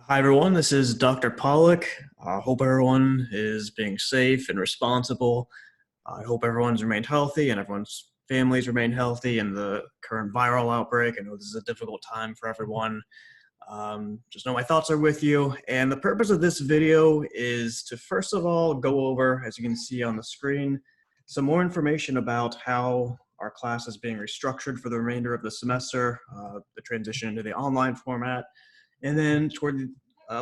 Hi, everyone. This is Dr. Pollock. I hope everyone is being safe and responsible. I hope everyone's remained healthy and everyone's families remain healthy in the current viral outbreak. I know this is a difficult time for everyone. Just know my thoughts are with you. And the purpose of this video is to first of all go over, as you can see on the screen, some more information about how our class is being restructured for the remainder of the semester, the transition into the online format. And then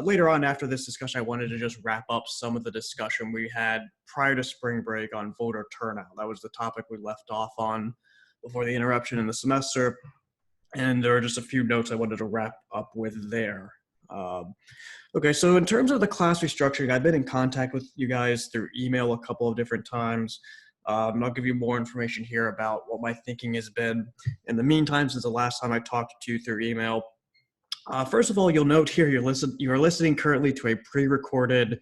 later on after this discussion, I wanted to just wrap up some of the discussion we had prior to spring break on voter turnout. That was the topic we left off on before the interruption in the semester. And there are just a few notes I wanted to wrap up with there. Okay, so in terms of the class restructuring, I've been in contact with you guys through email a couple of different times. I'll give you more information here about what my thinking has been in the meantime since the last time I talked to you through email. First of all, you'll note here you are listening currently to a pre-recorded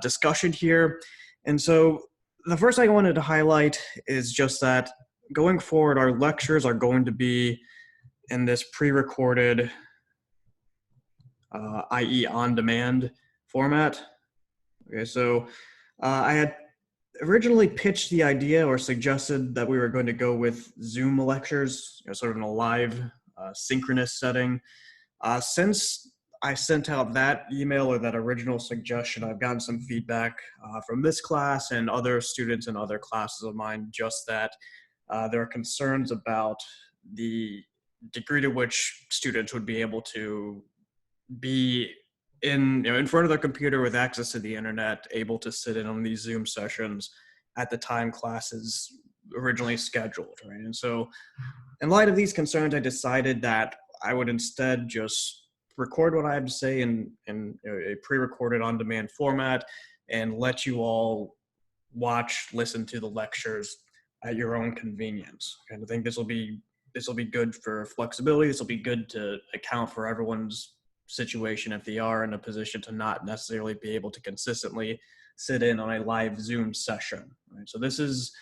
discussion here. And so the first thing I wanted to highlight is just that going forward, our lectures are going to be in this pre-recorded, i.e. on-demand format. Okay, so I had originally pitched the idea or suggested that we were going to go with Zoom lectures, sort of in a live synchronous setting. Since I sent out that email or that original suggestion, I've gotten some feedback from this class and other students in other classes of mine, just that there are concerns about the degree to which students would be able to be in front of their computer with access to the internet, able to sit in on these Zoom sessions at the time classes originally scheduled, right? And so in light of these concerns, I decided that I would instead just record what I have to say in a pre-recorded on-demand format and let you all listen to the lectures at your own convenience. And I think this will be good for flexibility. This will be good to account for everyone's situation if they are in a position to not necessarily be able to consistently sit in on a live Zoom session. Right? So this is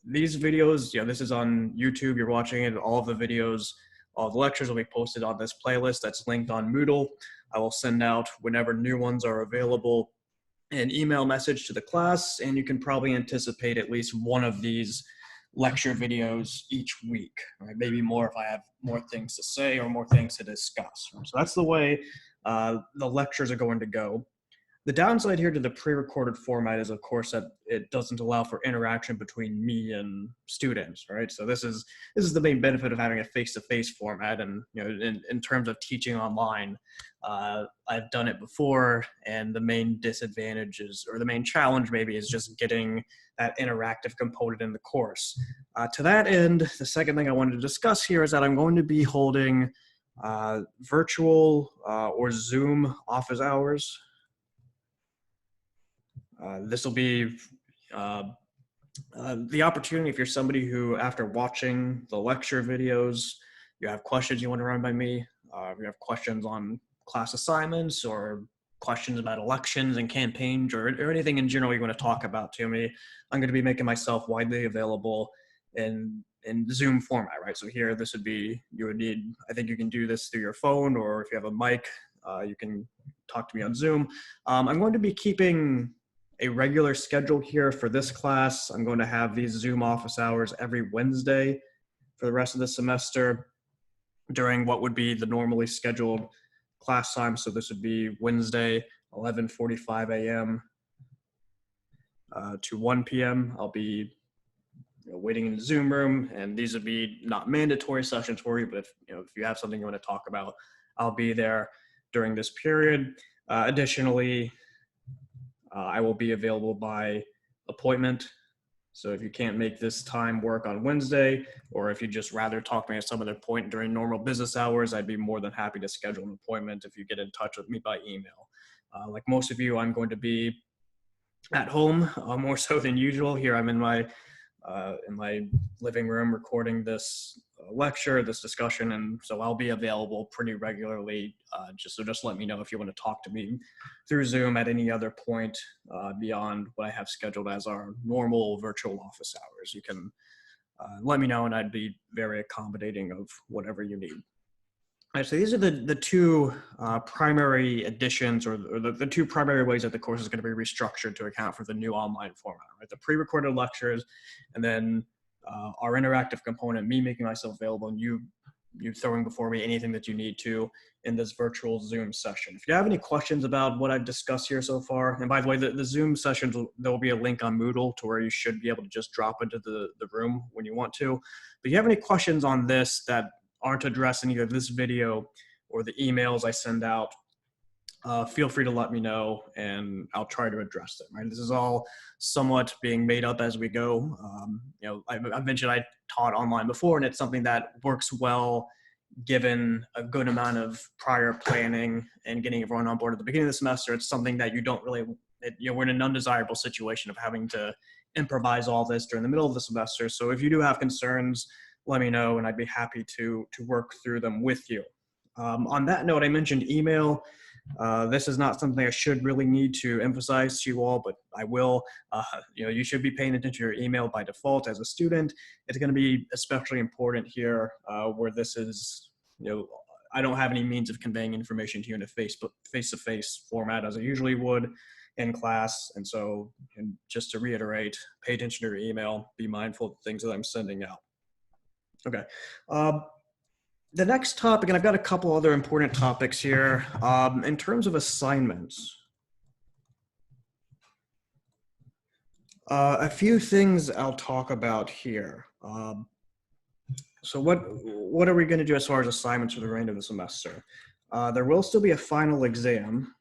these videos. This is on YouTube. You're watching it. All of the videos. All the lectures will be posted on this playlist that's linked on Moodle. I will send out, whenever new ones are available, an email message to the class, and you can probably anticipate at least one of these lecture videos each week, right? Maybe more if I have more things to say or more things to discuss. Right? So that's the way the lectures are going to go. The downside here to the pre-recorded format is, of course, that it doesn't allow for interaction between me and students, right? So this is the main benefit of having a face-to-face format. And in terms of teaching online, I've done it before, and the main disadvantage or the main challenge maybe is just getting that interactive component in the course. To that end, the second thing I wanted to discuss here is that I'm going to be holding virtual or Zoom office hours. This will be the opportunity if you're somebody who, after watching the lecture videos, you have questions you want to run by me, you have questions on class assignments or questions about elections and campaigns or anything in general you want to talk about to me, I'm going to be making myself widely available in Zoom format, right? So here, this would be, I think you can do this through your phone, or if you have a mic, you can talk to me on Zoom. I'm going to be keeping a regular schedule here for this class. I'm going to have these Zoom office hours every Wednesday for the rest of the semester during what would be the normally scheduled class time. So this would be Wednesday, 11:45 a.m. To 1 p.m. I'll be waiting in the Zoom room, and these would be not mandatory sessions for you, but if you have something you want to talk about, I'll be there during this period. Additionally, I will be available by appointment. So if you can't make this time work on Wednesday, or if you'd just rather talk to me at some other point during normal business hours, I'd be more than happy to schedule an appointment if you get in touch with me by email. Like most of you, I'm going to be at home more so than usual. Here I'm in my living room recording this lecture, this discussion, and so I'll be available pretty regularly. Just let me know if you want to talk to me through Zoom at any other point beyond what I have scheduled as our normal virtual office hours. You can let me know, and I'd be very accommodating of whatever you need. All right, so these are the two primary additions, or the two primary ways that the course is going to be restructured to account for the new online format, right? The pre-recorded lectures, and then our interactive component, me making myself available, and you throwing before me anything that you need to in this virtual Zoom session. If you have any questions about what I've discussed here so far, and by the way, the Zoom sessions, there will be a link on Moodle to where you should be able to just drop into the room when you want to. But if you have any questions on this that aren't addressed in either this video or the emails I send out, feel free to let me know and I'll try to address them. Right, this is all somewhat being made up as we go. I mentioned I taught online before, and it's something that works well given a good amount of prior planning and getting everyone on board at the beginning of the semester. It's something that you don't really, we're in an undesirable situation of having to improvise all this during the middle of the semester. So if you do have concerns, let me know, and I'd be happy to work through them with you. On that note, I mentioned email. This is not something I should really need to emphasize to you all, but I will. You should be paying attention to your email by default as a student. It's going to be especially important here where this is, I don't have any means of conveying information to you in a face-to-face format as I usually would in class. And so, just to reiterate, pay attention to your email, be mindful of the things that I'm sending out. Okay. The next topic, and I've got a couple other important topics here, in terms of assignments. A few things I'll talk about here. So what are we going to do as far as assignments for the remainder of the semester? There will still be a final exam.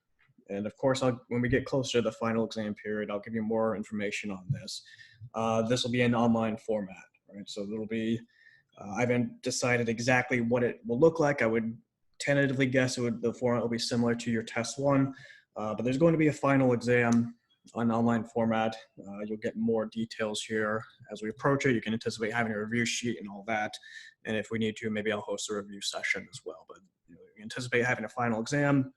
And of course, when we get closer to the final exam period, I'll give you more information on this. This will be an online format, right? So there'll be, I haven't decided exactly what it will look like. I would tentatively guess the format will be similar to your test one, but there's going to be a final exam on online format. You'll get more details here as we approach it. You can anticipate having a review sheet and all that. And if we need to, maybe I'll host a review session as well. But we anticipate having a final exam.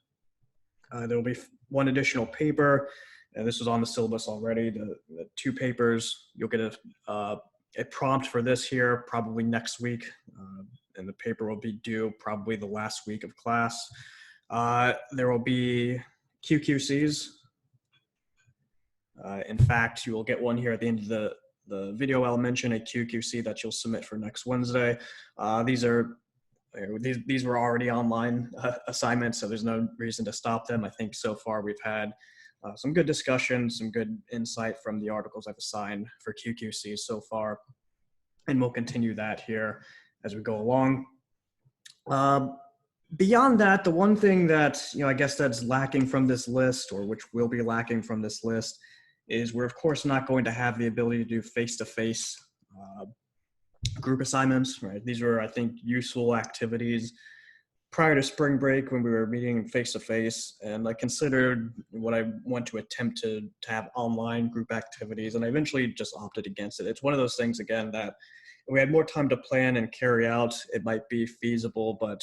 There will be one additional paper, and this was on the syllabus already. The two papers, you'll get a prompt for this here probably next week, and the paper will be due probably the last week of class. There will be QQCs. In fact, you will get one here at the end of the video. I'll mention a QQC that you'll submit for next Wednesday. These were already online assignments, so there's no reason to stop them. I think so far we've had some good discussion, some good insight from the articles I've assigned for QQC so far, and we'll continue that here as we go along. Beyond that, the one thing that, I guess that's lacking from this list, or which will be lacking from this list, is we're of course not going to have the ability to do face-to-face group assignments, right? These were, I think, useful activities prior to spring break when we were meeting face-to-face, and I considered what I want to attempt to have online group activities, and I eventually just opted against it. It's one of those things, again, that if we had more time to plan and carry out, it might be feasible, but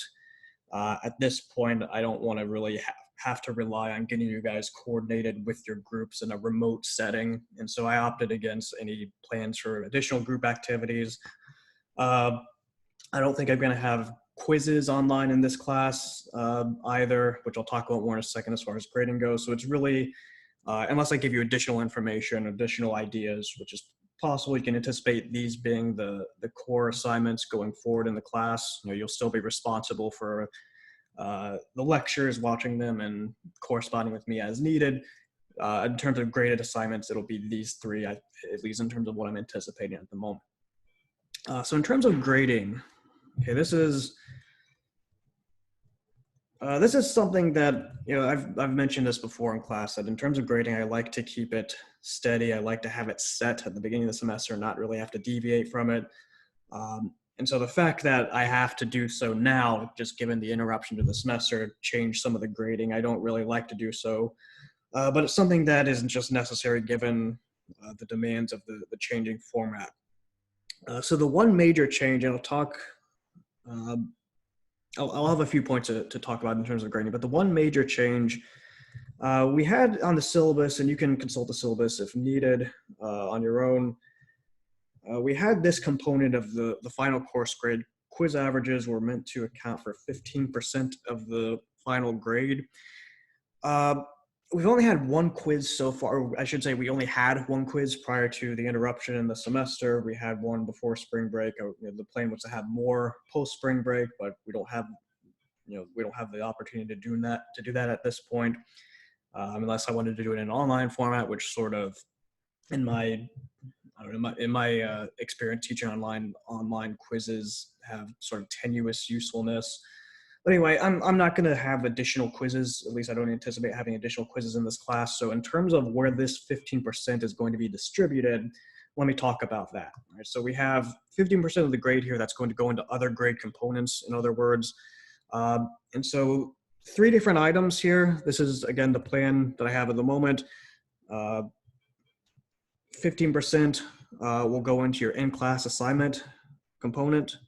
at this point, I don't want to really have to rely on getting you guys coordinated with your groups in a remote setting, and so I opted against any plans for additional group activities. I don't think I'm going to have quizzes online in this class either, which I'll talk about more in a second as far as grading goes. So it's really, unless I give you additional information, additional ideas, which is possible, you can anticipate these being the core assignments going forward in the class. You'll still be responsible for the lectures, watching them, and corresponding with me as needed. In terms of graded assignments, it'll be these three, at least in terms of what I'm anticipating at the moment. So in terms of grading, okay, this is something that, I've mentioned this before in class, that in terms of grading, I like to keep it steady. I like to have it set at the beginning of the semester, not really have to deviate from it. And so the fact that I have to do so now, just given the interruption to the semester, change some of the grading, I don't really like to do so. But it's something that isn't just necessary given the demands of the changing format. So the one major change, and I'll have a few points to talk about in terms of grading, but the one major change we had on the syllabus, and you can consult the syllabus if needed on your own, we had this component of the final course grade quiz averages were meant to account for 15% of the final grade. We've only had one quiz so far. I should say we only had one quiz prior to the interruption in the semester. We had one before spring break. The plan was to have more post spring break, but we don't have, we don't have the opportunity to do that at this point, unless I wanted to do it in an online format, which sort of, in my experience teaching online quizzes have sort of tenuous usefulness. But anyway, I'm not going to have additional quizzes. At least I don't anticipate having additional quizzes in this class. So in terms of where this 15% is going to be distributed, let me talk about that. All right, so we have 15% of the grade here that's going to go into other grade components, in other words. And so 3 different items here. This is, again, the plan that I have at the moment. 15% will go into your in-class assignment component.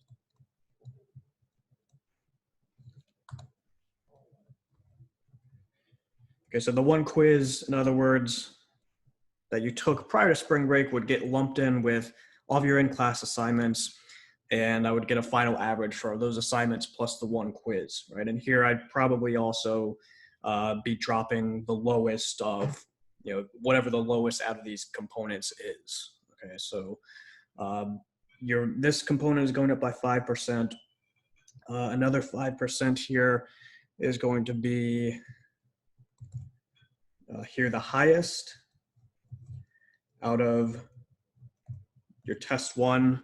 Okay, so the one quiz, in other words, that you took prior to spring break would get lumped in with all of your in-class assignments, and I would get a final average for those assignments plus the one quiz, right? And here I'd probably also be dropping the lowest of, whatever the lowest out of these components is. Okay, so this component is going up by 5%. Another 5% here is going to be here the highest out of your test 1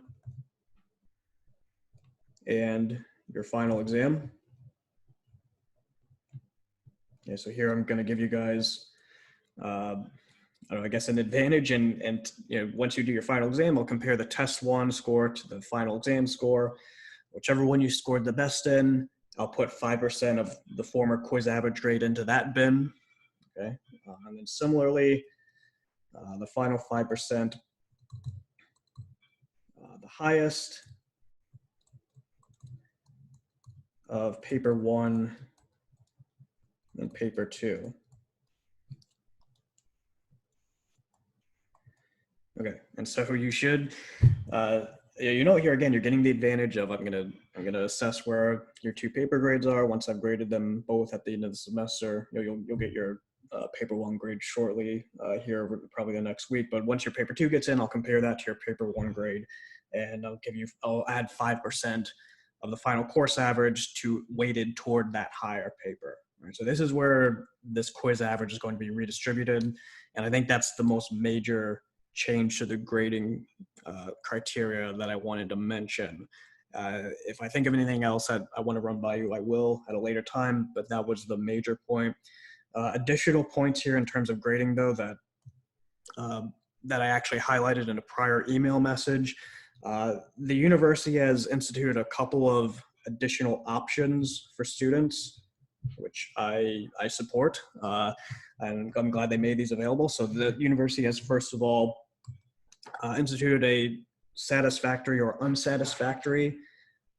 and your final exam. Okay, so here I'm going to give you guys, I guess an advantage, and once you do your final exam, I'll compare the test 1 score to the final exam score. Whichever one you scored the best in, I'll put 5% of the former quiz average grade into that bin. Okay, and then similarly, the final 5%, the highest of paper 1 and paper 2. Okay, and so you should, here again, you're getting the advantage of I'm gonna assess where your 2 paper grades are. Once I've graded them both at the end of the semester, you'll get your paper 1 grade shortly here, probably the next week. But once your paper 2 gets in, I'll compare that to your paper 1 grade, and I'll add 5% of the final course average to weighted toward that higher paper. Right? So this is where this quiz average is going to be redistributed, and I think that's the most major change to the grading criteria that I wanted to mention. If I think of anything else I want to run by you, I will at a later time, but that was the major point. Additional points here in terms of grading, though, that I actually highlighted in a prior email message. The university has instituted a couple of additional options for students, which I support, and I'm glad they made these available. So the university has, first of all, instituted a satisfactory or unsatisfactory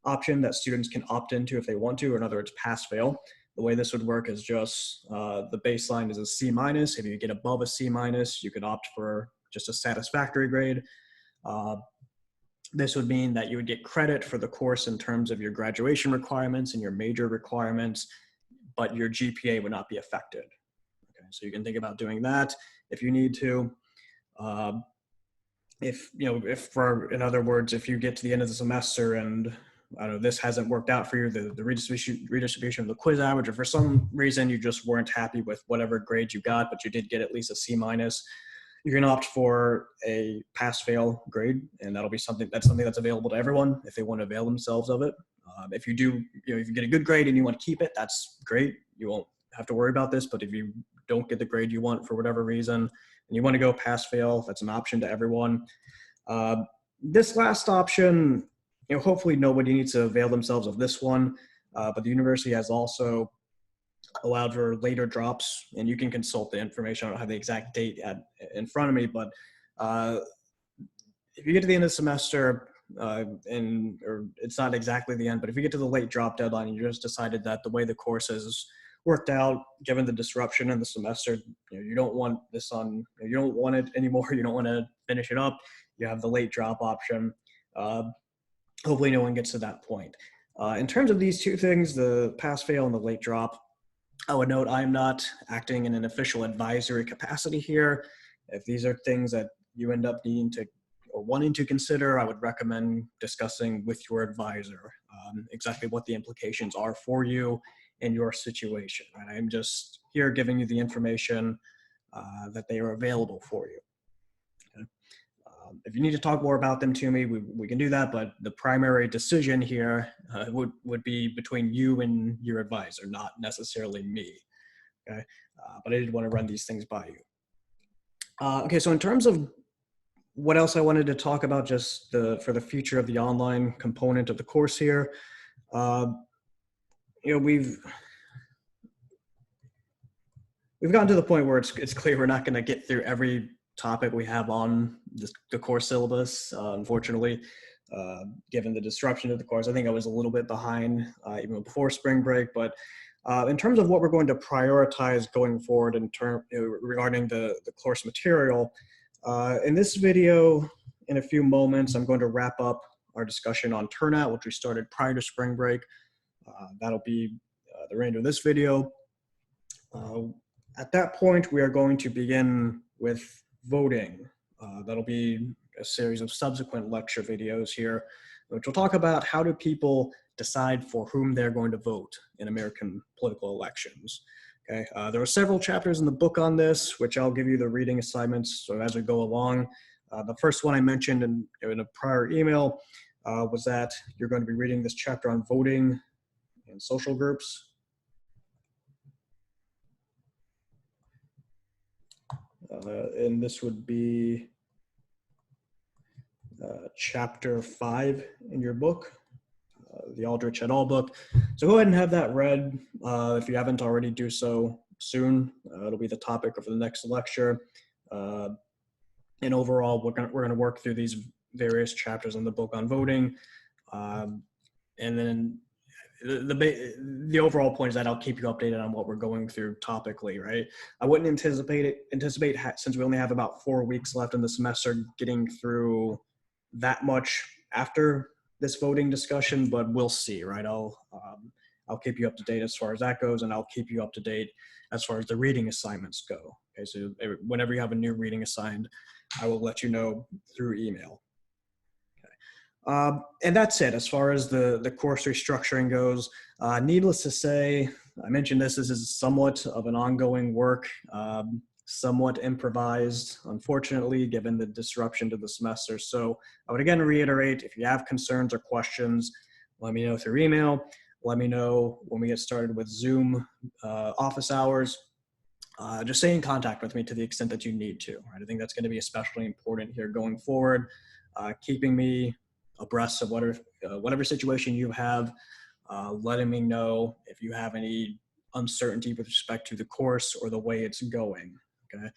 option that students can opt into if they want to, or in other words, pass-fail. The way this would work is just the baseline is a C-. If you get above a C-, you could opt for just a satisfactory grade. This would mean that you would get credit for the course in terms of your graduation requirements and your major requirements, but your GPA would not be affected. Okay, so you can think about doing that if you need to. In other words, if you get to the end of the semester and this hasn't worked out for you, the redistribution of the quiz average, or for some reason you just weren't happy with whatever grade you got, but you did get at least a C-, you can opt for a pass-fail grade, and that'll be something that's available to everyone if they want to avail themselves of it. If you do, if you get a good grade and you want to keep it, that's great. You won't have to worry about this. But if you don't get the grade you want for whatever reason, and you want to go pass-fail, that's an option to everyone. This last option, hopefully nobody needs to avail themselves of this one, but the university has also allowed for later drops, and you can consult the information. I don't have the exact date in front of me, but if you get to the end of the semester, or it's not exactly the end, but if you get to the late drop deadline and you just decided that the way the course has worked out, given the disruption in the semester, you don't want this you don't want it anymore, you don't want to finish it up, you have the late drop option. hopefully no one gets to that point. In terms of these two things, the pass fail and the late drop, I would note I'm not acting in an official advisory capacity here. If these are things that you end up needing to or wanting to consider, I would recommend discussing with your advisor exactly what the implications are for you in your situation. Right? I'm just here giving you the information that they are available for you. Okay? If you need to talk more about them to me, we can do that, but the primary decision here would be between you and your advisor, not necessarily me. Okay, but I did want to run these things by you. Okay, so in terms of what else I wanted to talk about, just for the future of the online component of the course here, we've gotten to the point where it's clear we're not going to get through every topic we have on the course syllabus, unfortunately, given the disruption of the course. I think I was a little bit behind even before spring break, but in terms of what we're going to prioritize going forward regarding the course material, in this video, in a few moments, I'm going to wrap up our discussion on Turnout, which we started prior to spring break. That'll be the remainder of this video. At that point, we are going to begin with voting. That'll be a series of subsequent lecture videos here, which will talk about how do people decide for whom they're going to vote in American political elections. Okay, there are several chapters in the book on this, which I'll give you the reading assignments so as we go along. The first one I mentioned in a prior email was that you're going to be reading this chapter on voting in social groups. And this would be chapter 5 in your book, the Aldrich et al. Book. So go ahead and have that read. If you haven't already, do so soon. It'll be the topic of the next lecture. And overall, we're going to work through these various chapters in the book on voting. And then the overall point is that I'll keep you updated on what we're going through topically, right? I wouldn't anticipate since we only have about 4 weeks left in the semester, getting through that much after this voting discussion, but we'll see, right? I'll keep you up to date as far as that goes, and I'll keep you up to date as far as the reading assignments go. Okay, so whenever you have a new reading assigned, I will let you know through email. And that's it as far as the course restructuring goes. Needless to say, I mentioned this is somewhat of an ongoing work, somewhat improvised, unfortunately, given the disruption to the semester. So I would again reiterate, if you have concerns or questions, let me know through email. Let me know when we get started with Zoom office hours. Just stay in contact with me to the extent that you need to. Right? I think that's going to be especially important here going forward, keeping me abreast of whatever situation you have, letting me know if you have any uncertainty with respect to the course or the way it's going. Okay.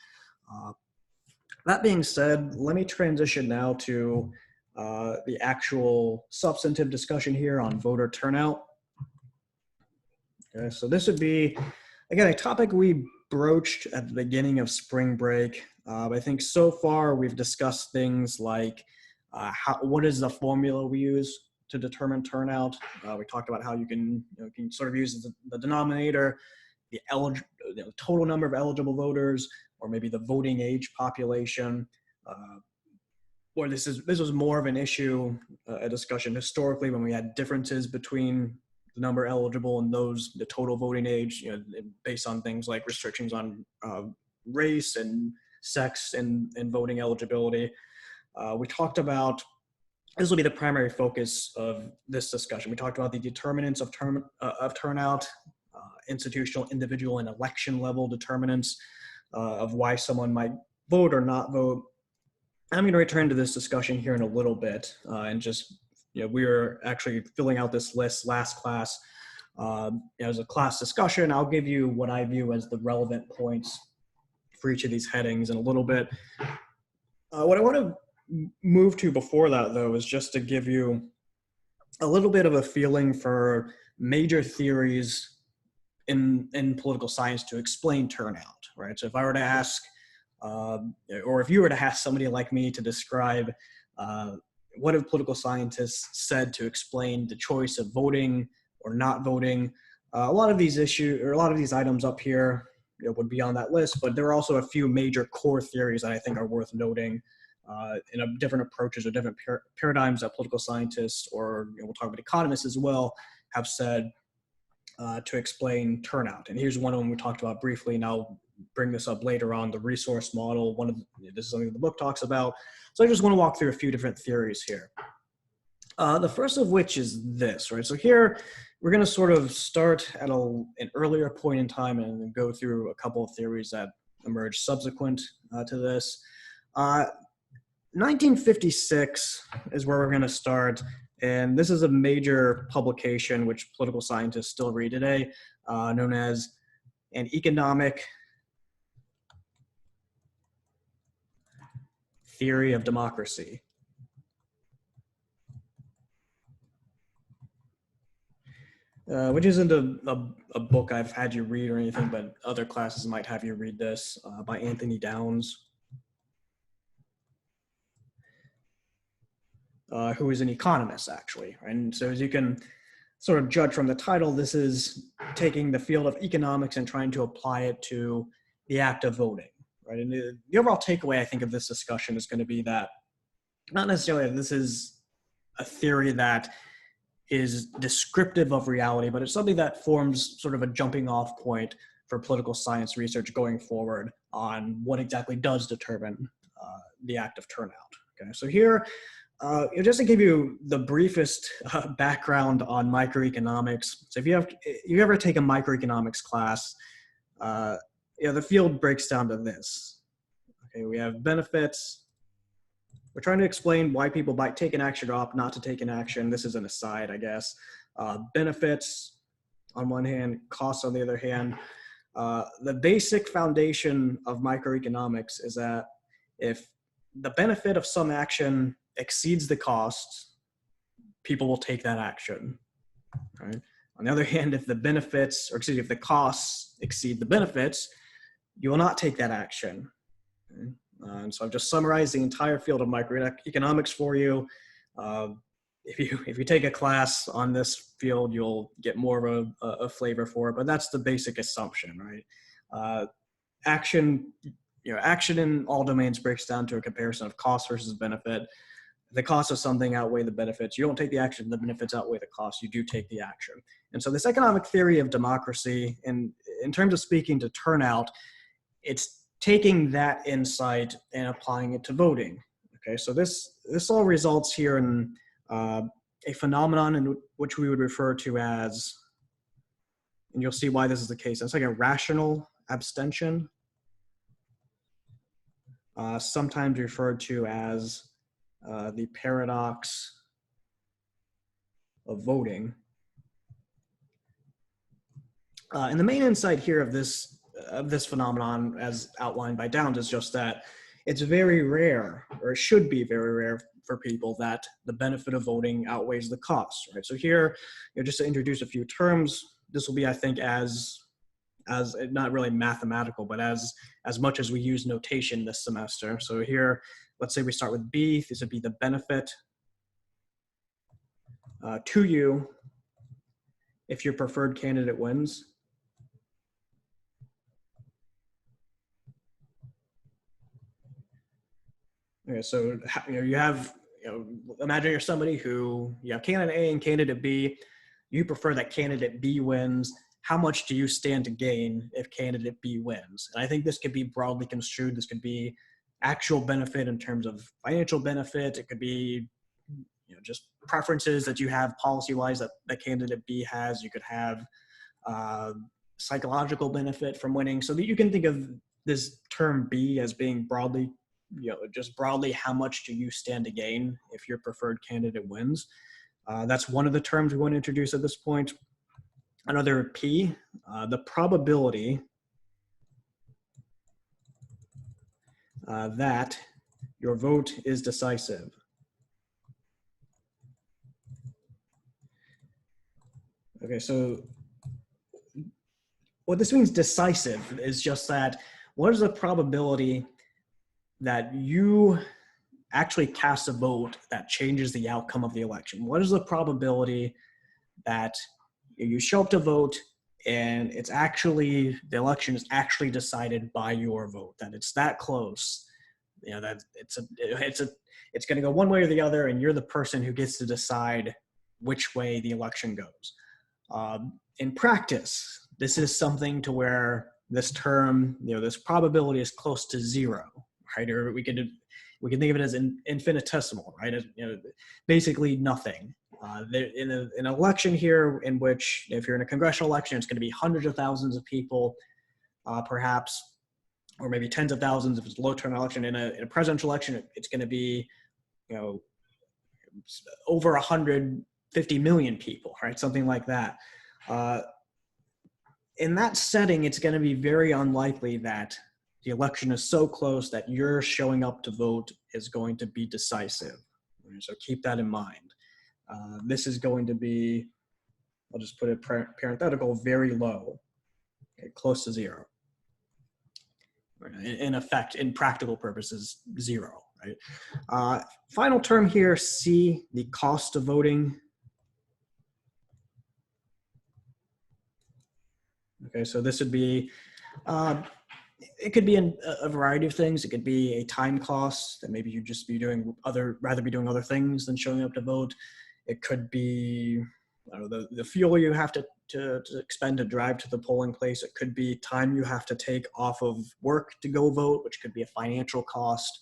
That being said, let me transition now to the actual substantive discussion here on voter turnout. Okay, so this would be, again, a topic we broached at the beginning of spring break. I think so far we've discussed things like what is the formula we use to determine turnout. We talked about how you can sort of use the denominator, the total number of eligible voters, or maybe the voting age population. Or this was more of an issue, a discussion historically when we had differences between the number eligible and the total voting age, based on things like restrictions on race and sex and voting eligibility. We talked about, this will be the primary focus of this discussion. We talked about the determinants of turnout, institutional, individual, and election level determinants of why someone might vote or not vote. I'm going to return to this discussion here in a little bit, and just, we were actually filling out this list last class. As a class discussion, I'll give you what I view as the relevant points for each of these headings in a little bit. What I want to move to before that, though, is just to give you a little bit of a feeling for major theories in political science to explain turnout, right? So if I were to ask, or if you were to ask somebody like me to describe what have political scientists said to explain the choice of voting or not voting? A lot of these issues, or a lot of these items up here, would be on that list, but there are also a few major core theories that I think are worth noting in different approaches or different paradigms that political scientists, or we'll talk about economists as well, have said to explain turnout. And here's one of them we talked about briefly, and I'll bring this up later on, the resource model. This is something the book talks about. So I just want to walk through a few different theories here. The first of which is this, right? So here we're going to sort of start at an earlier point in time and then go through a couple of theories that emerged subsequent to this. 1956 is where we're going to start, and this is a major publication which political scientists still read today, known as An Economic Theory of Democracy. Which isn't a book I've had you read or anything, but other classes might have you read this, by Anthony Downs, who is an economist, actually. And so as you can sort of judge from the title, this is taking the field of economics and trying to apply it to the act of voting, right? And the overall takeaway, I think, of this discussion is going to be that not necessarily that this is a theory that is descriptive of reality, but it's something that forms sort of a jumping off point for political science research going forward on what exactly does determine the act of turnout. Okay, so here, just to give you the briefest background on microeconomics. So if you ever take a microeconomics class, the field breaks down to this. Okay, we have benefits. We're trying to explain why people might take an action or opt not to take an action. This is an aside, I guess. Benefits on one hand, costs on the other hand. The basic foundation of microeconomics is that if the benefit of some action exceeds the cost, people will take that action. Right? On the other hand, if the costs exceed the benefits, you will not take that action. Okay? And so I've just summarized the entire field of microeconomics for you. If you take a class on this field, you'll get more of a flavor for it, but that's the basic assumption, right? Action in all domains breaks down to a comparison of cost versus benefit. If the cost of something outweigh the benefits, you don't take the action, the benefits outweigh the cost, you do take the action. And so this economic theory of democracy, and in terms of speaking to turnout, it's taking that insight and applying it to voting. Okay, so this all results here in a phenomenon in which we would refer to as, and you'll see why this is the case, it's like a rational abstention, sometimes referred to as the paradox of voting. And the main insight here of this phenomenon, as outlined by Downs, is just that it's very rare, or it should be very rare for people, that the benefit of voting outweighs the cost, right? So here, just to introduce a few terms, this will be, I think, as not really mathematical, but as much as we use notation this semester. So here, let's say we start with B, this would be the benefit to you if your preferred candidate wins. Okay, so imagine you're somebody who, you have candidate A and candidate B. You prefer that candidate B wins. How much do you stand to gain if candidate B wins? And I think this could be broadly construed. This could be actual benefit in terms of financial benefit. It could be just preferences that you have policy-wise that candidate B has. You could have psychological benefit from winning. So that you can think of this term B as being broadly, just broadly, how much do you stand to gain if your preferred candidate wins? That's one of the terms we want to introduce at this point. Another P, the probability that your vote is decisive. Okay, so what this means, decisive, is just that what is the probability that you actually casts a vote that changes the outcome of the election? What is the probability that you show up to vote and it's actually, the election is actually decided by your vote, that it's that close, that it's going to go one way or the other, and you're the person who gets to decide which way the election goes. In practice, this is something to where this term, this probability is close to zero, right? Or we can think of it as infinitesimal, right? As, basically nothing. In an election here, in which if you're in a congressional election, it's going to be hundreds of thousands of people, perhaps, or maybe tens of thousands if it's a low turnout election. In a presidential election, it's going to be, over 150 million people, right? Something like that. In that setting, it's going to be very unlikely that the election is so close that your showing up to vote is going to be decisive. So keep that in mind. This is going to be, I'll just put it parenthetical, very low, okay, close to zero. In effect, in practical purposes, zero, right? Final term here, C, the cost of voting. Okay, so this would be, it could be a variety of things. It could be a time cost that maybe you'd just be doing rather be doing other things than showing up to vote. It could be, I don't know, the fuel you have to expend to drive to the polling place. It could be time you have to take off of work to go vote, which could be a financial cost.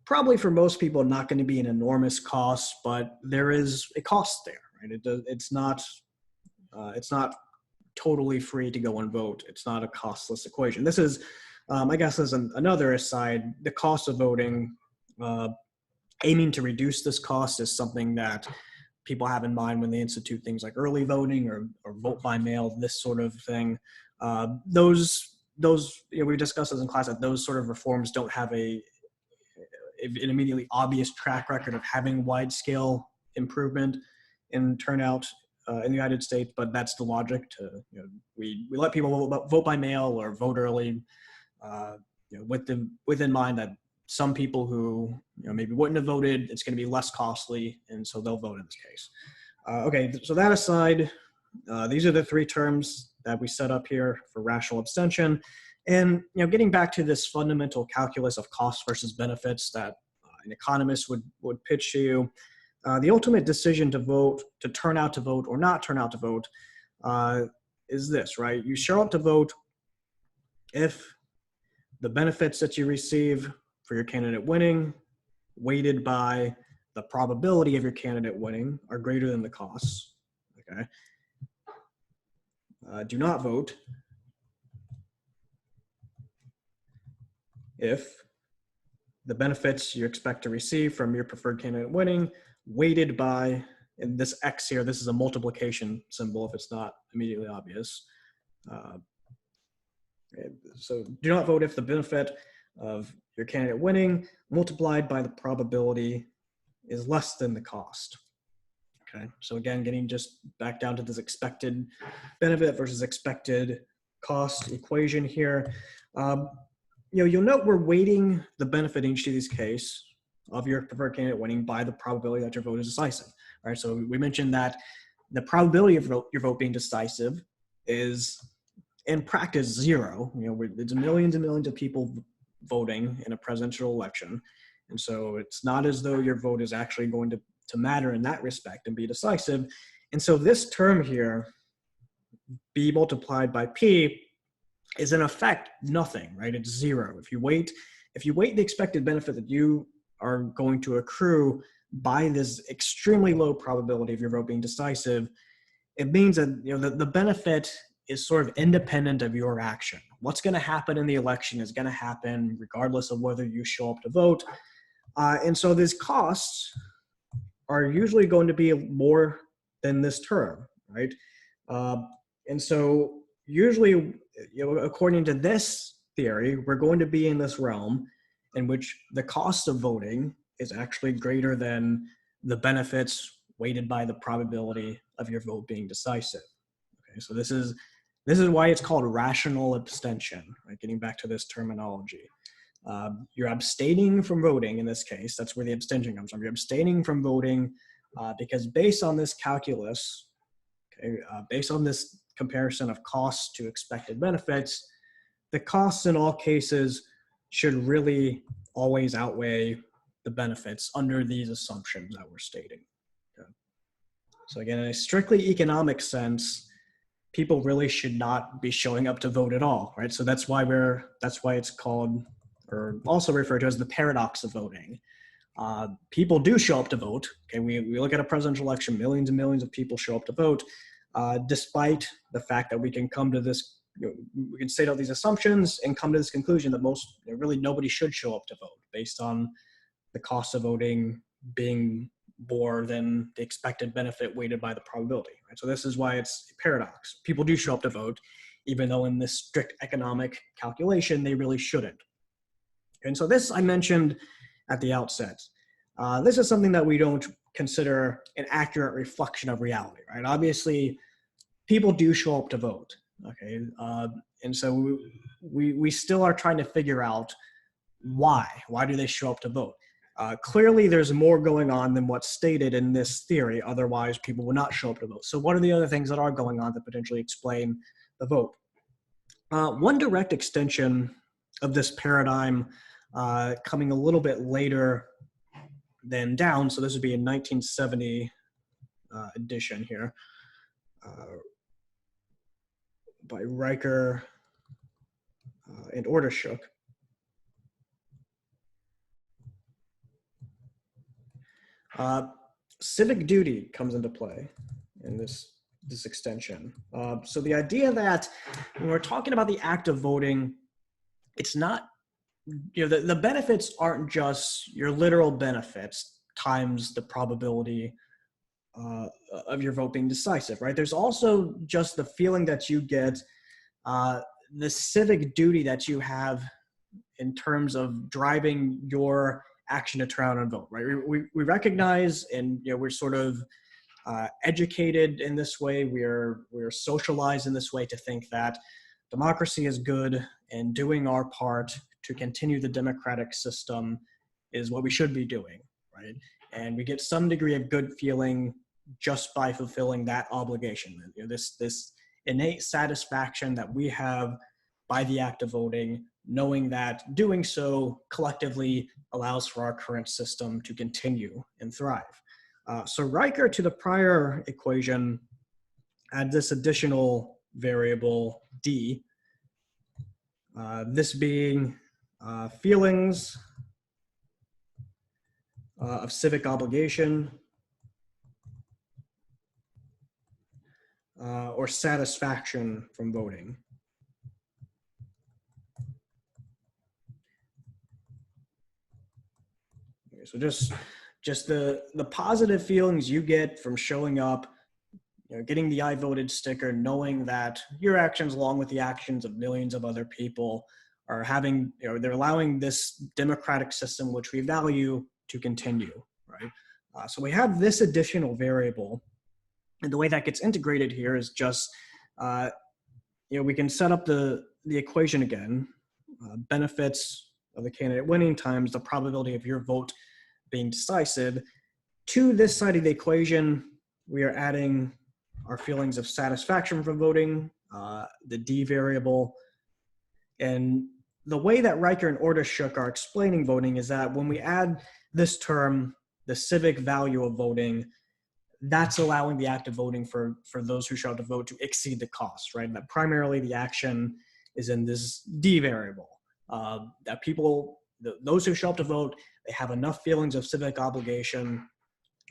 Probably for most people, not going to be an enormous cost, but there is a cost there, right? It's not totally free to go and vote. It's not a costless equation. This is, I guess, as another aside, the cost of voting. Aiming to reduce this cost is something that people have in mind when they institute things like early voting or vote by mail, this sort of thing. Those we discussed this in class, that those sort of reforms don't have an immediately obvious track record of having wide scale improvement in turnout in the United States, but that's the logic. We let people vote by mail or vote early, with in mind that some people who maybe wouldn't have voted, it's going to be less costly, and so they'll vote in this case. Okay, so that aside, these are the three terms that we set up here for rational abstention. And getting back to this fundamental calculus of cost versus benefits that an economist would pitch to you, the ultimate decision to vote, to turn out to vote or not turn out to vote, is this, right? You show up to vote if the benefits that you receive for your candidate winning, weighted by the probability of your candidate winning, are greater than the costs. Okay. Do not vote if the benefits you expect to receive from your preferred candidate winning, weighted by, and this X here, this is a multiplication symbol if it's not immediately obvious. So do not vote if the benefit of your candidate winning multiplied by the probability is less than the cost. Okay, so again, getting just back down to this expected benefit versus expected cost equation here. You'll note we're weighting the benefit in each of these cases of your preferred candidate winning by the probability that your vote is decisive. All right, so we mentioned that the probability of your vote being decisive is, in practice, zero. There's millions and millions of people voting in a presidential election, and so it's not as though your vote is actually going to matter in that respect and be decisive. And so this term here, B multiplied by P, is in effect nothing, right? It's zero. If you weight the expected benefit that you are going to accrue by this extremely low probability of your vote being decisive, it means that the benefit is sort of independent of your action. What's going to happen in the election is going to happen regardless of whether you show up to vote. And so these costs are usually going to be more than this term, right? And so usually, according to this theory, we're going to be in this realm in which the cost of voting is actually greater than the benefits weighted by the probability of your vote being decisive. Okay, so this is why it's called rational abstention, right? Getting back to this terminology. You're abstaining from voting in this case. That's where the abstention comes from. You're abstaining from voting because based on this calculus, okay, based on this comparison of costs to expected benefits, the costs in all cases should really always outweigh the benefits under these assumptions that we're stating. Okay. So again, in a strictly economic sense, people really should not be showing up to vote at all, right? So that's why it's called, or also referred to as, the paradox of voting. People do show up to vote. Okay, we look at a presidential election, millions and millions of people show up to vote, despite the fact that we can come to this, we can state all these assumptions and come to this conclusion that really nobody should show up to vote based on the cost of voting being more than the expected benefit weighted by the probability. Right? So this is why it's a paradox. People do show up to vote, even though in this strict economic calculation, they really shouldn't. And so this I mentioned at the outset. This is something that we don't consider an accurate reflection of reality, right? Obviously, people do show up to vote, okay? And so we still are trying to figure out why. Why do they show up to vote? Clearly, there's more going on than what's stated in this theory. Otherwise, people would not show up to vote. So what are the other things that are going on that potentially explain the vote? One direct extension of this paradigm coming a little bit later than down, so this would be a 1970 edition here by Riker and Ordershook. Civic duty comes into play in this extension. So the idea that when we're talking about the act of voting, it's not, the benefits aren't just your literal benefits times the probability of your vote being decisive, right? There's also just the feeling that you get, the civic duty that you have in terms of driving your action to turn out and vote, right? We recognize, and we're sort of educated in this way. We're socialized in this way to think that democracy is good, and doing our part to continue the democratic system is what we should be doing, right? And we get some degree of good feeling just by fulfilling that obligation. This innate satisfaction that we have by the act of voting, knowing that doing so collectively allows for our current system to continue and thrive. So Riker, to the prior equation, add this additional variable D, this being feelings of civic obligation or satisfaction from voting. Okay, so just the positive feelings you get from showing up, getting the I voted sticker, knowing that your actions, along with the actions of millions of other people, are having, they're allowing this democratic system, which we value, to continue, right? So we have this additional variable, and the way that gets integrated here is just, we can set up the equation again, benefits of the candidate winning times the probability of your vote being decisive. To this side of the equation, we are adding our feelings of satisfaction from voting, the D variable. And the way that Riker and Ordershook are explaining voting is that when we add this term, the civic value of voting, that's allowing the act of voting for those who show up to vote to exceed the cost, right? And that primarily the action is in this D variable, that people, those who show up to vote, they have enough feelings of civic obligation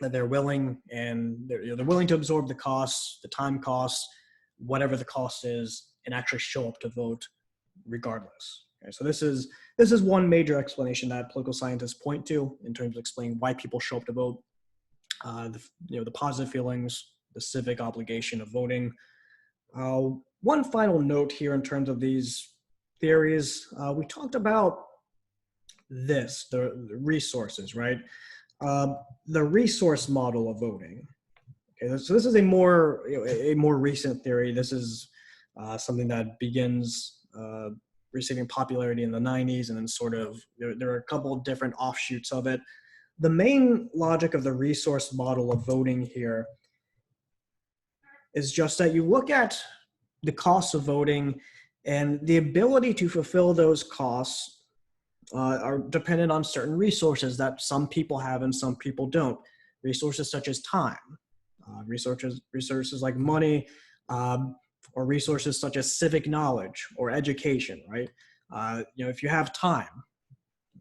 that they're willing, and they're willing to absorb the costs, the time costs, whatever the cost is, and actually show up to vote regardless. Okay, so this is one major explanation that political scientists point to in terms of explaining why people show up to vote. The positive feelings, the civic obligation of voting. One final note here in terms of these theories, we talked about this, the resources, right? The resource model of voting. Okay, so this is a more recent theory. This is something that begins receiving popularity in the 90s, and then sort of there are a couple of different offshoots of it. The main logic of the resource model of voting here is just that you look at the costs of voting, and the ability to fulfill those costs are dependent on certain resources that some people have and some people don't. Resources such as time, resources like money, or resources such as civic knowledge or education, right? If you have time,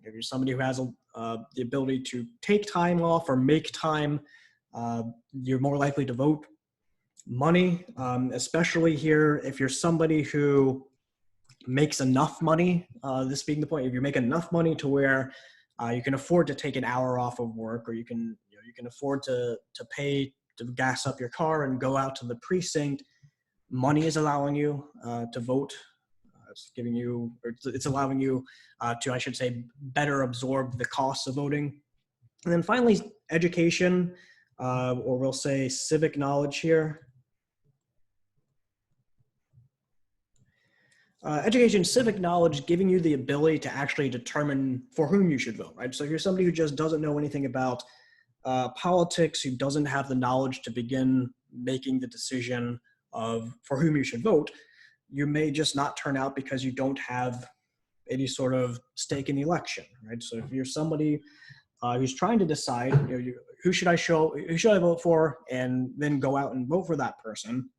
if you're somebody who has the ability to take time off or make time, you're more likely to vote. Money, especially here, if you're somebody who makes enough money, this being the point, if you make enough money to where you can afford to take an hour off of work, or you can afford to pay to gas up your car and go out to the precinct, money is allowing you to vote. It's allowing you to, I should say, better absorb the costs of voting. And then finally, education, or we'll say civic knowledge here. Education, civic knowledge, giving you the ability to actually determine for whom you should vote, right? So if you're somebody who just doesn't know anything about politics, who doesn't have the knowledge to begin making the decision of for whom you should vote, you may just not turn out because you don't have any sort of stake in the election, right? So if you're somebody who's trying to decide, who should I vote for, and then go out and vote for that person,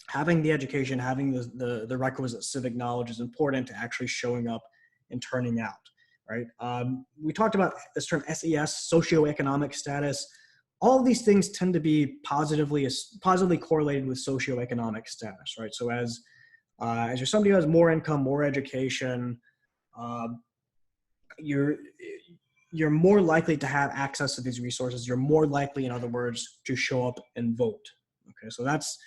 having the education, having the requisite civic knowledge is important to actually showing up and turning out, right? We talked about this term SES, socioeconomic status. All of these things tend to be positively correlated with socioeconomic status, right? So as you're somebody who has more income, more education, you're more likely to have access to these resources. You're more likely, in other words, to show up and vote. Okay, so that's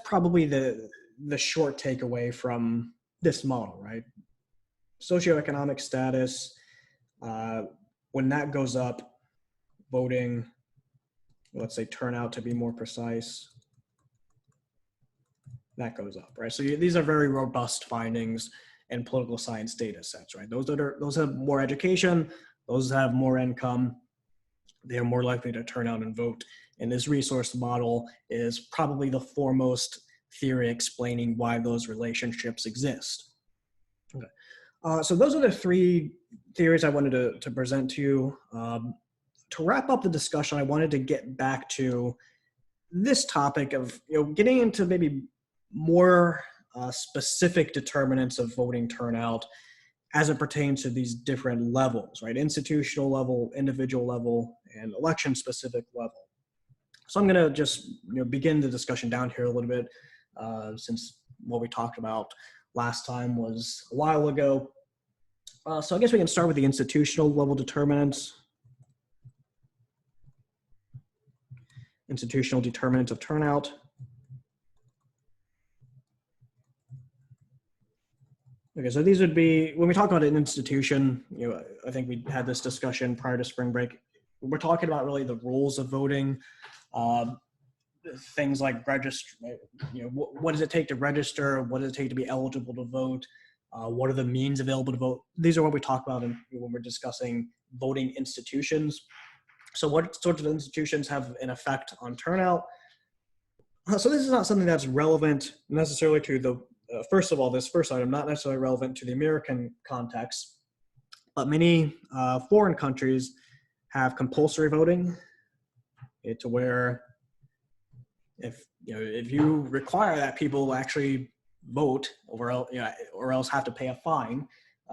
probably the short takeaway from this model, right? Socioeconomic status, when that goes up, voting, let's say turnout to be more precise, that goes up, right? So these are very robust findings in political science data sets, right? Those have more education, those have more income, they are more likely to turn out and vote. And this resource model is probably the foremost theory explaining why those relationships exist. Okay. So those are the three theories I wanted to present to you. To wrap up the discussion, I wanted to get back to this topic of getting into maybe more specific determinants of voting turnout as it pertains to these different levels, right? Institutional level, individual level, and election specific level. So I'm going to just begin the discussion down here a little bit, since what we talked about last time was a while ago. So I guess we can start with the institutional level determinants. Institutional determinants of turnout. Okay, so these would be, when we talk about an institution, I think we had this discussion prior to spring break. We're talking about really the rules of voting, things like register, what does it take to register? What does it take to be eligible to vote? What are the means available to vote? These are what we talk about when we're discussing voting institutions. So what sorts of institutions have an effect on turnout? So this is not something that's relevant necessarily to the, first of all, this first item, not necessarily relevant to the American context, but many foreign countries have compulsory voting, to where if you require that people actually vote, or else have to pay a fine,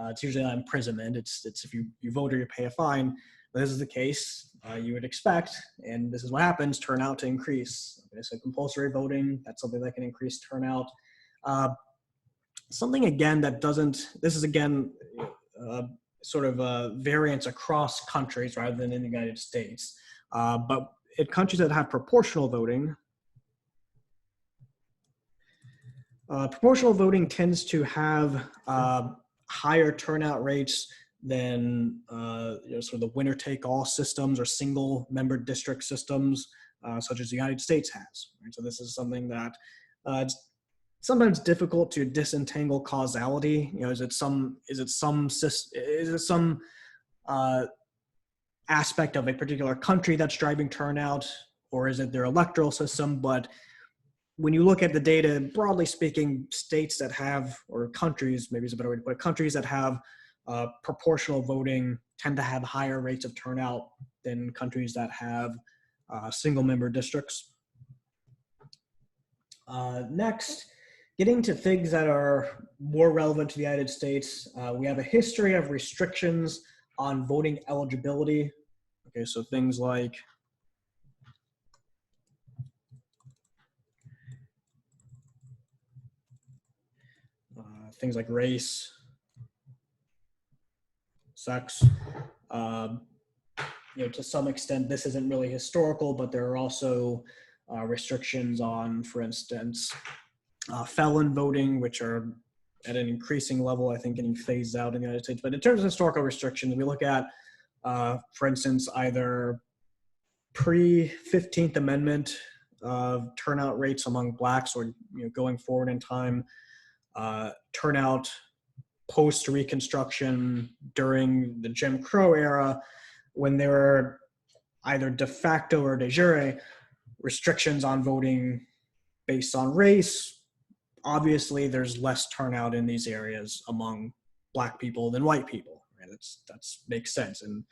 it's usually not imprisonment. It's if you vote or you pay a fine. But this is the case you would expect, and this is what happens: turnout to increase. Okay, so compulsory voting, that's something that can increase turnout. Something again that doesn't. This is again sort of a variance across countries rather than in the United States. But in countries that have proportional voting, proportional voting tends to have higher turnout rates than sort of the winner-take-all systems or single-member district systems, such as the United States has. Right? So this is something that sometimes difficult to disentangle causality. You know, is it some uh, aspect of a particular country that's driving turnout, or is it their electoral system? But when you look at the data, broadly speaking, states that have, or countries, maybe is a better way to put it, countries that have proportional voting tend to have higher rates of turnout than countries that have single member districts. Next, getting to things that are more relevant to the United States, we have a history of restrictions on voting eligibility. Okay, so things like race, sex. You know, to some extent, this isn't really historical, but there are also restrictions on, for instance, felon voting, which are at an increasing level, I think, getting phased out in the United States. But in terms of historical restrictions, we look at, for instance, either pre-15th Amendment turnout rates among blacks, or going forward in time, turnout post-Reconstruction during the Jim Crow era, when there were either de facto or de jure restrictions on voting based on race. Obviously, there's less turnout in these areas among black people than white people. Right? That's makes sense. And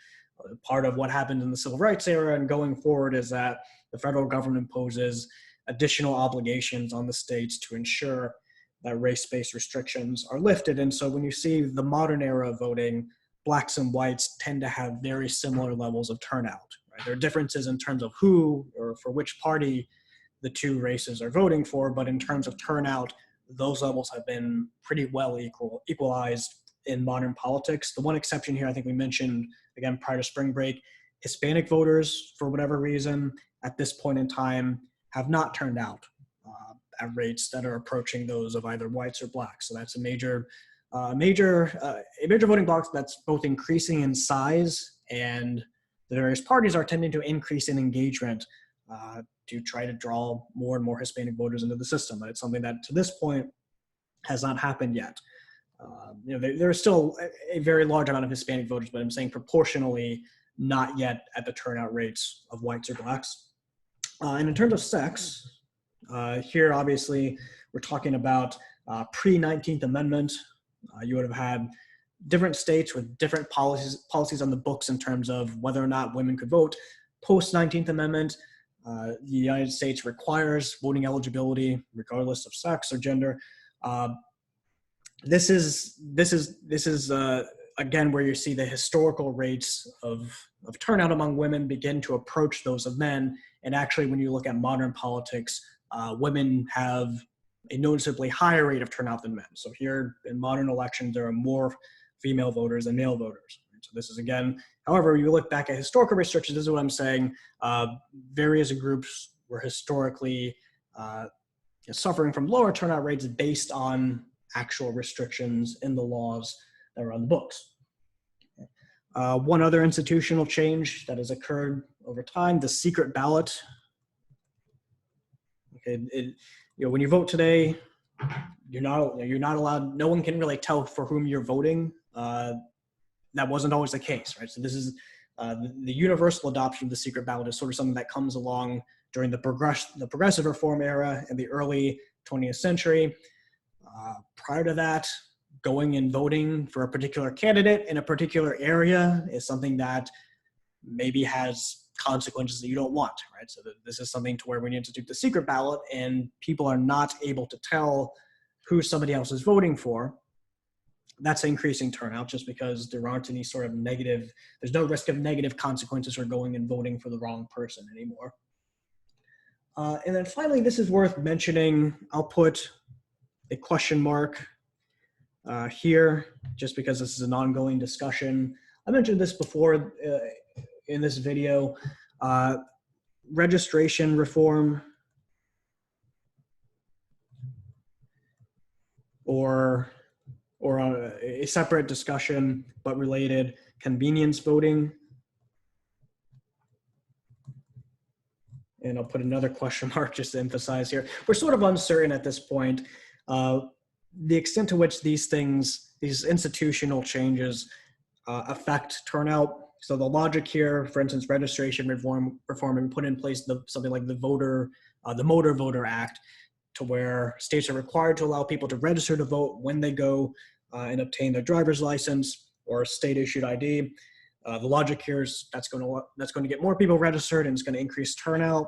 part of what happened in the civil rights era and going forward is that the federal government imposes additional obligations on the states to ensure that race-based restrictions are lifted. And so when you see the modern era of voting, blacks and whites tend to have very similar levels of turnout. Right? There are differences in terms of who or for which party the two races are voting for, but in terms of turnout, those levels have been pretty well equalized in modern politics. The one exception here, I think we mentioned, again, prior to spring break, Hispanic voters, for whatever reason, at this point in time, have not turned out at rates that are approaching those of either whites or blacks. So that's a major voting bloc that's both increasing in size, and the various parties are tending to increase in engagement to try to draw more and more Hispanic voters into the system. But it's something that to this point has not happened yet. There is still a very large amount of Hispanic voters, but I'm saying proportionally not yet at the turnout rates of whites or blacks. And in terms of sex, here obviously we're talking about pre-19th Amendment. You would have had different states with different policies on the books in terms of whether or not women could vote. Post-19th Amendment, the United States requires voting eligibility regardless of sex or gender. This is again where you see the historical rates of turnout among women begin to approach those of men. And actually, when you look at modern politics, women have a noticeably higher rate of turnout than men. So here in modern elections, there are more female voters than male voters. So this is, again, however, you look back at historical restrictions, this is what I'm saying. Various groups were historically suffering from lower turnout rates based on actual restrictions in the laws that are on the books. One other institutional change that has occurred over time, the secret ballot. Okay, when you vote today, you're not allowed. No one can really tell for whom you're voting. That wasn't always the case, right? So this is the universal adoption of the secret ballot is sort of something that comes along during the progressive reform era in the early 20th century. Prior to that, going and voting for a particular candidate in a particular area is something that maybe has consequences that you don't want, right? So this is something to where when you institute the secret ballot and people are not able to tell who somebody else is voting for, that's increasing turnout just because there aren't any sort of there's no risk of negative consequences for going and voting for the wrong person anymore. And then finally, this is worth mentioning. I'll put a question mark here just because this is an ongoing discussion. I mentioned this before in this video. Registration reform or a separate discussion but related, convenience voting. And I'll put another question mark just to emphasize here. We're sort of uncertain at this point The extent to which these things, these institutional changes, affect turnout. So the logic here, for instance, registration reform and put in place something like the Motor Voter Act, to where states are required to allow people to register to vote when they go and obtain their driver's license or state-issued ID. The logic here is that's going to get more people registered, and it's going to increase turnout.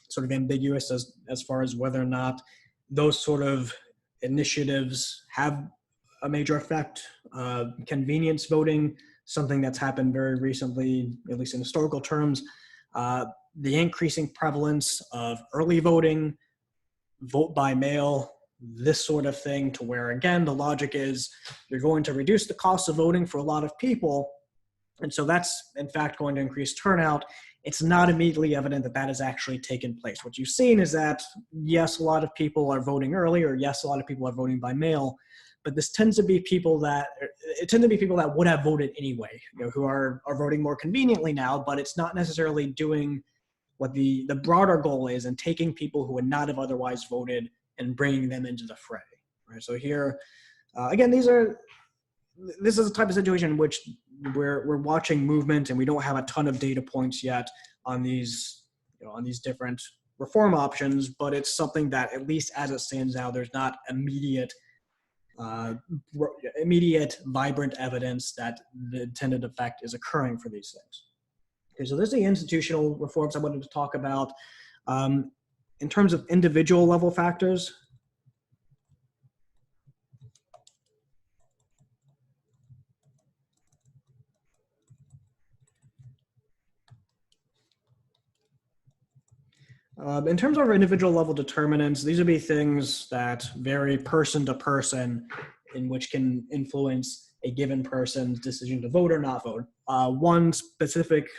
Sort of ambiguous as far as whether or not those sort of initiatives have a major effect. Convenience voting, something that's happened very recently, at least in historical terms. The increasing prevalence of early voting, vote by mail, this sort of thing, to where, again, the logic is you're going to reduce the cost of voting for a lot of people. And so that's, in fact, going to increase turnout. It's not immediately evident that that has actually taken place. What you've seen is that, yes, a lot of people are voting early, or yes, a lot of people are voting by mail, but this tends to be people that would have voted anyway, who are voting more conveniently now, but it's not necessarily doing what the broader goal is, and taking people who would not have otherwise voted and bringing them into the fray. Right. So here, again, this is a type of situation in which we're watching movement, and we don't have a ton of data points yet on these different reform options, but it's something that, at least as it stands now, there's not immediate vibrant evidence that the intended effect is occurring for these things. Okay, so there's the institutional reforms I wanted to talk about. In terms of individual level factors, in terms of individual level determinants, these would be things that vary person to person, in which can influence a given person's decision to vote or not vote. One specific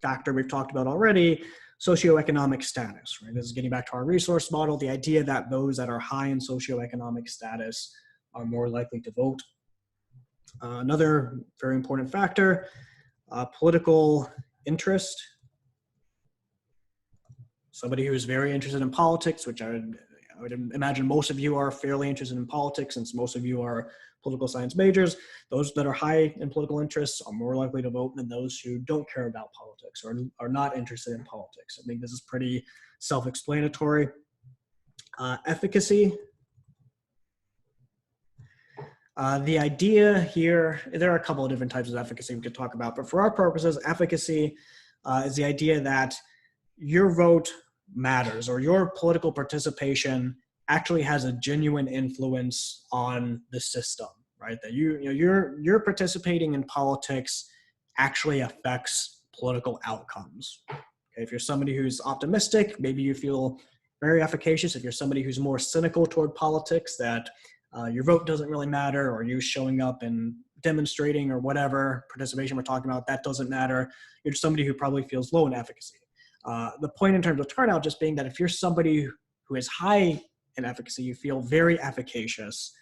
factor we've talked about already, socioeconomic status. Right? This is getting back to our resource model, the idea that those that are high in socioeconomic status are more likely to vote. Another very important factor, political interest. Somebody who is very interested in politics, which I would imagine most of you are fairly interested in politics, since most of you are political science majors. Those that are high in political interests are more likely to vote than those who don't care about politics or are not interested in politics. I think this is pretty self-explanatory. Efficacy. The idea here, there are a couple of different types of efficacy we could talk about, but for our purposes, efficacy is the idea that your vote matters, or your political participation actually has a genuine influence on the system, right? That you're participating in politics actually affects political outcomes. Okay, if you're somebody who's optimistic, maybe you feel very efficacious. If you're somebody who's more cynical toward politics, that your vote doesn't really matter, or you showing up and demonstrating or whatever participation we're talking about, that doesn't matter. You're somebody who probably feels low in efficacy. The point in terms of turnout just being that if you're somebody who is high in efficacy, you feel very efficacious,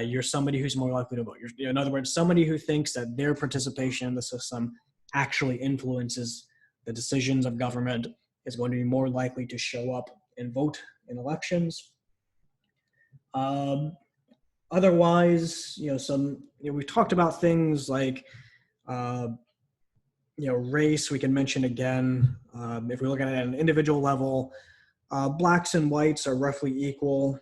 you're somebody who's more likely to vote. In other words, somebody who thinks that their participation in the system actually influences the decisions of government is going to be more likely to show up and vote in elections. Otherwise, we've talked about things like race. We can mention again, if we look at it at an individual level, blacks and whites are roughly equal.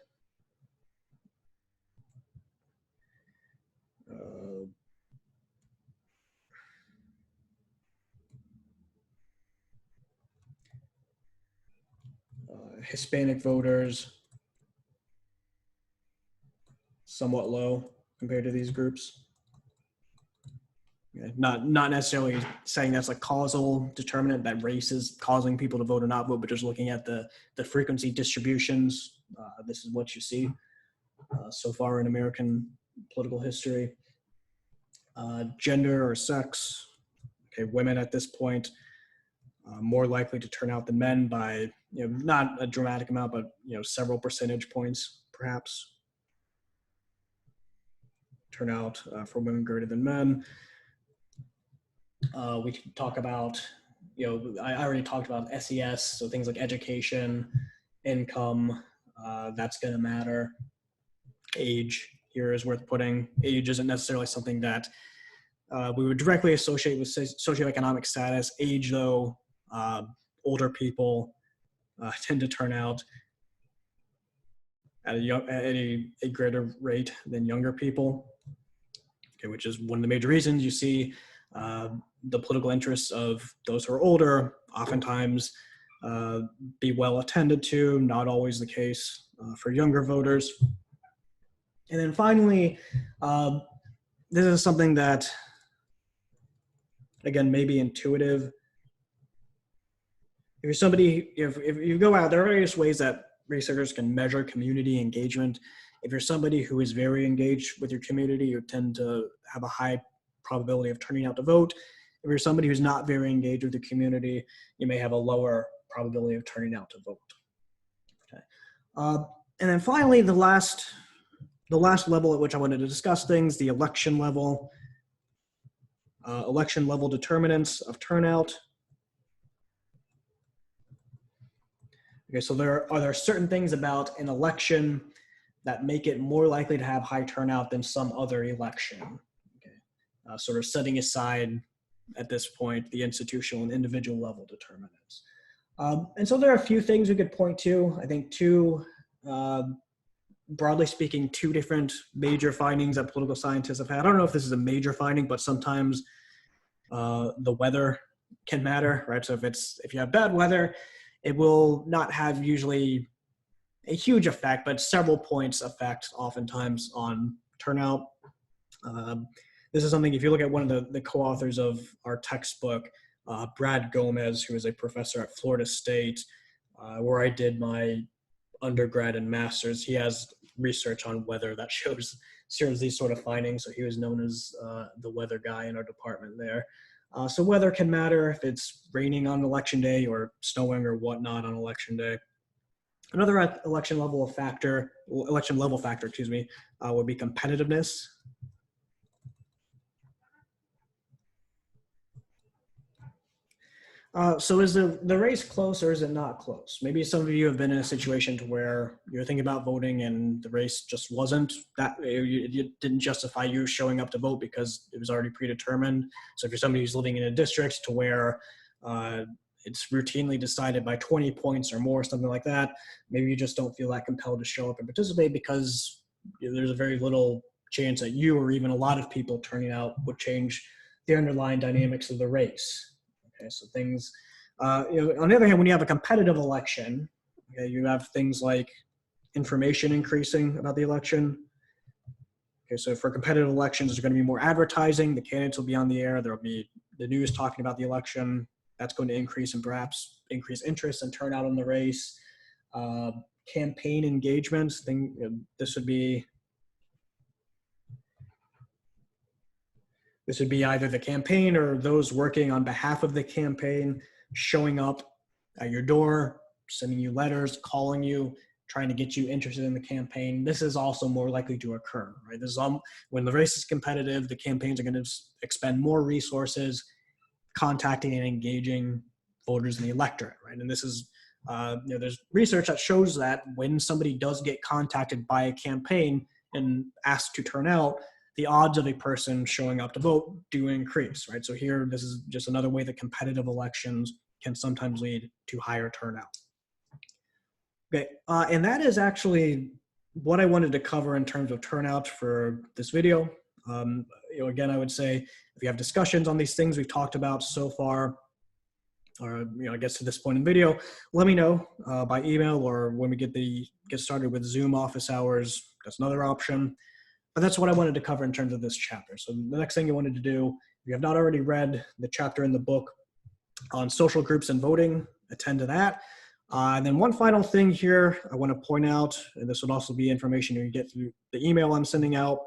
Hispanic voters, somewhat low compared to these groups. Not necessarily saying that's a causal determinant that race is causing people to vote or not vote, but just looking at the frequency distributions. This is what you see so far in American political history. Gender or sex. Okay, women at this point more likely to turn out than men by not a dramatic amount, but several percentage points perhaps. Turnout for women greater than men. We can talk about, I already talked about SES, so things like education, income, that's going to matter. age here is worth putting. Age isn't necessarily something that we would directly associate with socioeconomic status. Age, though, older people tend to turn out at a greater rate than younger people, okay, which is one of the major reasons you see the political interests of those who are older oftentimes be well attended to, not always the case for younger voters. And then finally, this is something that, again, may be intuitive. If you're somebody, if you go out, there are various ways that researchers can measure community engagement. If you're somebody who is very engaged with your community, you tend to have a high probability of turning out to vote. If you're somebody who's not very engaged with your community, you may have a lower probability of turning out to vote. Okay. And then finally, the last level at which I wanted to discuss things, the election level determinants of turnout. Okay, so there are certain things about an election that make it more likely to have high turnout than some other election. Okay. Sort of setting aside at this point the institutional and individual level determinants. And so there are a few things we could point to. I think broadly speaking, two different major findings that political scientists have had. I don't know if this is a major finding, but sometimes the weather can matter, right? So if you have bad weather, it will not have usually a huge effect, but several points effect oftentimes on turnout. This is something, if you look at one of the co-authors of our textbook, Brad Gomez, who is a professor at Florida State, where I did my undergrad and master's, he has research on weather that shows these sort of findings. So he was known as the weather guy in our department there. So weather can matter if it's raining on election day or snowing or whatnot on election day. Another election level factor, would be competitiveness. So is the race close or is it not close? Maybe some of you have been in a situation to where you're thinking about voting and the race just wasn't that, it didn't justify you showing up to vote because it was already predetermined. So if you're somebody who's living in a district to where it's routinely decided by 20 points or more, something like that, maybe you just don't feel that compelled to show up and participate because there's a very little chance that you or even a lot of people turning out would change the underlying dynamics of the race. Okay, so things, on the other hand, when you have a competitive election, okay, you have things like information increasing about the election. Okay, so for competitive elections, there's going to be more advertising. The candidates will be on the air. There will be the news talking about the election. That's going to increase and perhaps increase interest and turnout in the race. Campaign engagements. This would be either the campaign or those working on behalf of the campaign showing up at your door, sending you letters, calling you, trying to get you interested in the campaign. This is also more likely to occur, right? This is when the race is competitive, the campaigns are going to expend more resources contacting and engaging voters in the electorate, right? And this is, there's research that shows that when somebody does get contacted by a campaign and asked to turn out, the odds of a person showing up to vote do increase, right? So here, this is just another way that competitive elections can sometimes lead to higher turnout. Okay, and that is actually what I wanted to cover in terms of turnout for this video. Again, I would say if you have discussions on these things we've talked about so far, or I guess to this point in the video, let me know by email or when we get started with Zoom office hours. That's another option. But that's what I wanted to cover in terms of this chapter. So the next thing you wanted to do, if you have not already read the chapter in the book on social groups and voting, attend to that. And then one final thing here I want to point out, and this would also be information you get through the email I'm sending out.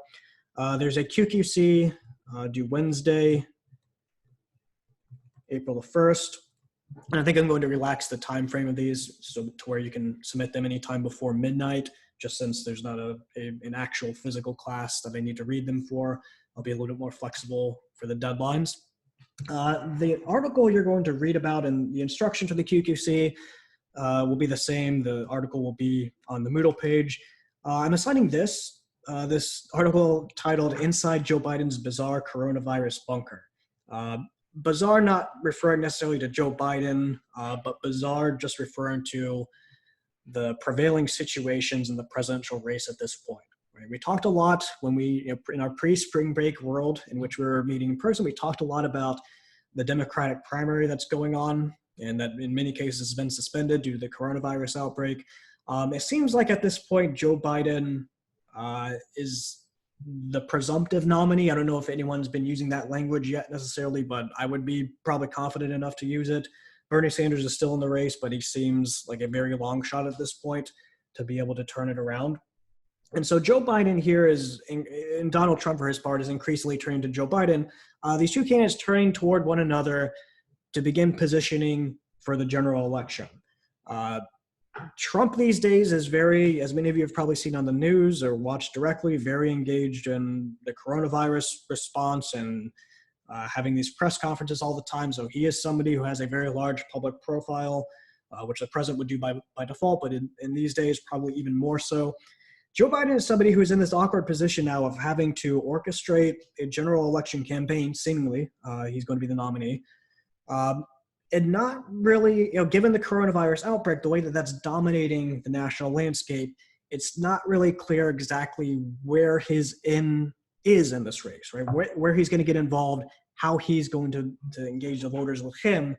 There's a QQC due Wednesday, April the 1st. And I think I'm going to relax the time frame of these so to where you can submit them anytime before midnight, just since there's not an actual physical class that I need to read them for. I'll be a little bit more flexible for the deadlines. The article you're going to read about and the instruction for the QQC will be the same. The article will be on the Moodle page. I'm assigning this this article titled "Inside Joe Biden's Bizarre Coronavirus Bunker." Bizarre not referring necessarily to Joe Biden, but bizarre just referring to the prevailing situations in the presidential race at this point. Right? We talked a lot when in our pre-spring break world in which we were meeting in person, we talked a lot about the Democratic primary that's going on and that in many cases has been suspended due to the coronavirus outbreak. It seems like at this point, Joe Biden is the presumptive nominee. I don't know if anyone's been using that language yet necessarily, but I would be probably confident enough to use it. Bernie Sanders is still in the race, but he seems like a very long shot at this point to be able to turn it around. And so Joe Biden here is, and Donald Trump for his part, is increasingly turning to Joe Biden. These two candidates turning toward one another to begin positioning for the general election. Trump these days is very, as many of you have probably seen on the news or watched directly, very engaged in the coronavirus response and having these press conferences all the time. So he is somebody who has a very large public profile, which the president would do by default, but in these days, probably even more so. Joe Biden is somebody who's in this awkward position now of having to orchestrate a general election campaign, seemingly. He's going to be the nominee. And not really, given the coronavirus outbreak, the way that that's dominating the national landscape, it's not really clear exactly where his in is in this race, right? Where he's going to get involved, how he's going to engage the voters with him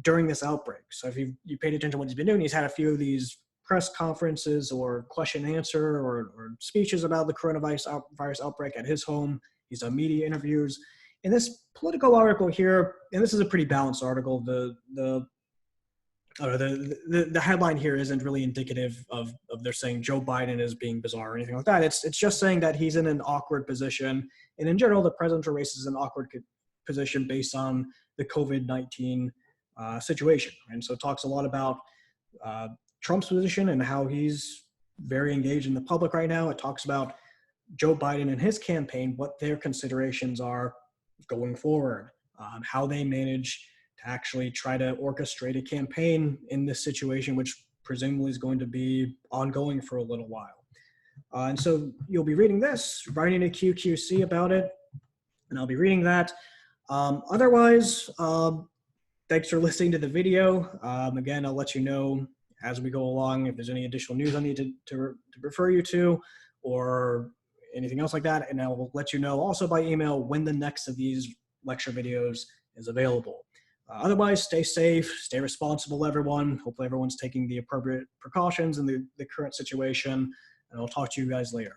during this outbreak. So if you paid attention to what he's been doing, he's had a few of these press conferences or question and answer or speeches about the coronavirus outbreak at his home. He's done media interviews. In this political article here, and this is a pretty balanced article, the headline here isn't really indicative of they're saying Joe Biden is being bizarre or anything like that. It's just saying that he's in an awkward position. And in general, the presidential race is an awkward position based on the COVID-19 situation. And so it talks a lot about Trump's position and how he's very engaged in the public right now. It talks about Joe Biden and his campaign, what their considerations are going forward, how they manage to actually try to orchestrate a campaign in this situation, which presumably is going to be ongoing for a little while. And so you'll be reading this, writing a QQC about it, and I'll be reading that. Otherwise, thanks for listening to the video. Again, I'll let you know as we go along if there's any additional news I need to refer you to or anything else like that. And I will let you know also by email when the next of these lecture videos is available. Otherwise, stay safe, stay responsible, everyone. Hopefully everyone's taking the appropriate precautions in the current situation, and I'll talk to you guys later.